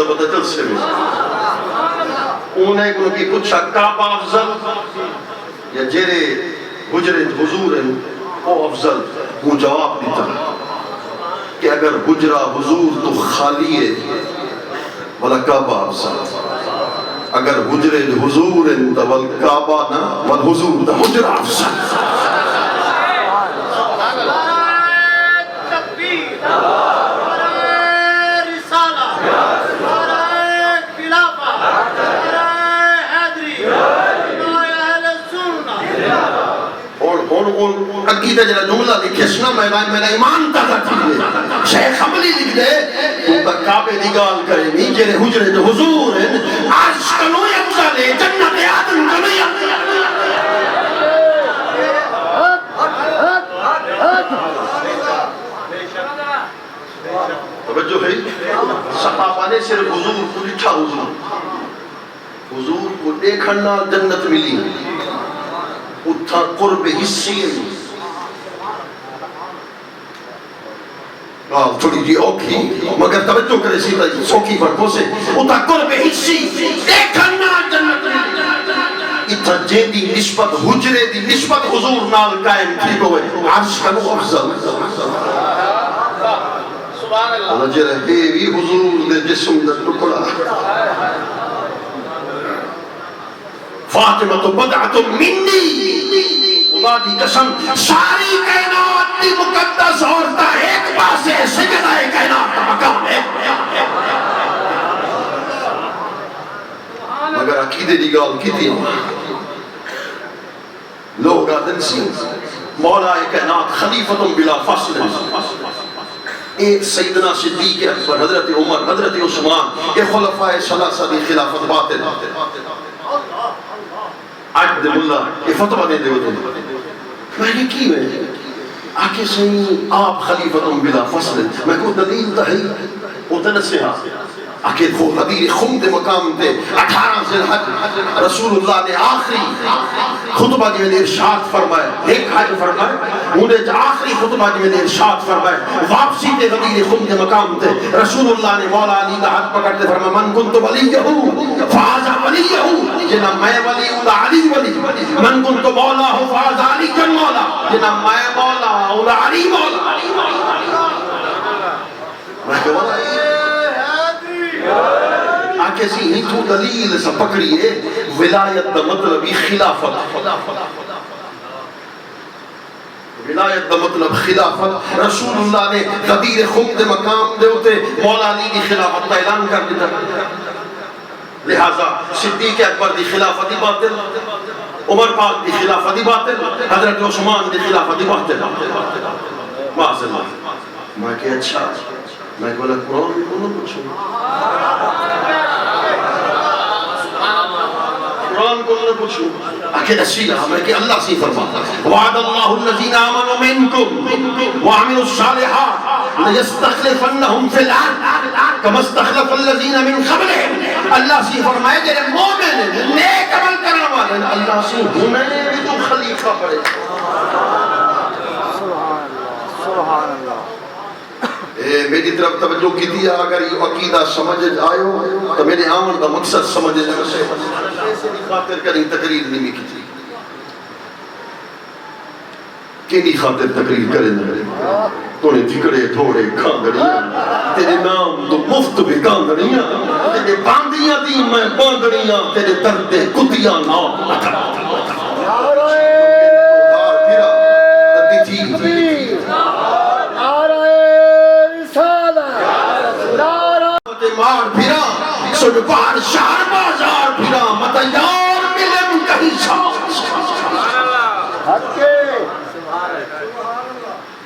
da pata se mi. Une ko ki pucha Kaaba afzal ya jere hujre huzur o afzal. وہ جواب دیتا کہ اگر حجرہ حضور تو خالی ہے ولا کعبہ افضل اگر حجرہ حضور تو والکعبہ نا والحضور تو حجرہ افضل عقیدہ جنہا جملہ لکھے سنا میرا ایمان تازہ چیزے شیخ حملی لکھ دے تو تک کعبے نگال کرے نیچے حجرے جو حضور ہیں عرش کنو افضل جنت آدم کنو توجہ ہے صحابہ نے صرف حضور کو لکھا حضور کو دیکھنا جنت ملی اتھا قرب حصی تھوڑی جی اوکھی مگر توجہ کرے سیدھا سوکی فرقوں سے اتھا قرب حصی دیکھنا جنت اتھا جے دی نسبت حجرے دی نسبت حضور نال قائم تھی کوئے عرش کا نو افضل اللہ جے رہے بھی حضور دے جسم دے ٹکڑا فاطمہ تو بدعت منی خدا دی قسم ساری کائنات دی مقدس عورتہ ایک پاسے سجدہ کائنات کا مقام ہے مگر عقیدے دی گال کی تھی لوگ آدن سی مولا کائنات خلیفۃ بلا فصل ایک سیدنا صدیق اکبر حضرت عمر حضرت عثمان یہ خلفائے ثلاثہ دی خلافت باطل آج دے اللہ یہ فتوہ دے دے میں نے کی میں آکے سہیں آپ خلیفۃ بلا فصل میں کو دلیل دہی اتنسیہ آکے وہ حدیر خمد مقام دے 18 ذی الحج رسول اللہ نے آخری خطبہ جی میں ارشاد فرمائے ایک حج فرمائے انہیں آخری خطبہ جی میں ارشاد فرمائے واپسی دے حدیر خمد مقام دے رسول اللہ نے مولا علی دا حج پکڑتے فرمائے من کنت ولیہو فازا ولیہو جنہ میں ولی اولا علی ولی من کنت مولا ہو فازا علی جن مولا جنہ میں مولا اولا علی مولا میں کہ ولی آکے سی ہی تو دلیل سا پکڑی ہے ولایت دا مطلب خلافت ولایت دا مطلب خلافت رسول اللہ نے غدیر خمد مقام دے ہوتے مولا علی دی خلافت کا اعلان کر دیتا لہذا صدیق اکبر دی خلافتی باطل عمر پاک دی خلافتی باطل حضرت عثمان دی خلافتی باطل معاذ اللہ میں کہ اچھا میں بولا قرآن میں کون پوچھوں قرآن کو نہ پوچھوں آکے نسیلہ میں کہ اللہ سے فرما وعد اللہ الذین آمنوا منکم وعملوا الصالحات لیستخلفنہم فی الارض کما استخلف الذین من قبلہم اللہ سے فرمائے جنہیں مومن ہیں نیک عمل کرنے والے اللہ سے ہمیں بھی تو خلیفہ پڑے سبحان اللہ میری طرف توجہ کی دیا اگر یہ عقیدہ سمجھ آئے تو میرے آمن کا مقصد سمجھ جائے سے خاطر کریں تقریر نہیں کی تھی کینی خاطر تقریر کریں توڑے جھکڑے تھوڑے کھانگڑیاں تیرے نام تو مفت بھی کھانگڑیاں تیرے باندیاں دی میں باندڑیاں تیرے درد کتیاں نام مار پھرا سن بار شہر بازار پھرا متیار ملم کہیں شاہ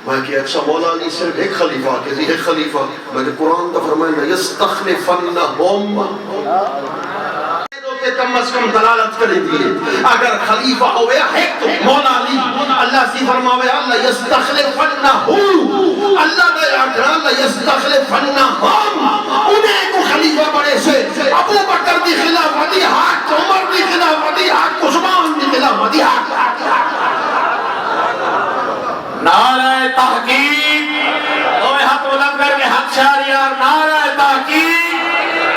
میں کہ اچھا مولا علی صرف ایک خلیفہ کہ ایک خلیفہ میں کہ قرآن دا فرمائے یستخلفنہم کم از کم دلالت کریں دیئے اگر خلیفہ ہوئے ایک تو مولا علی اللہ سی فرماوے اللہ یستخلفنہم اللہ دا یستخلفنہم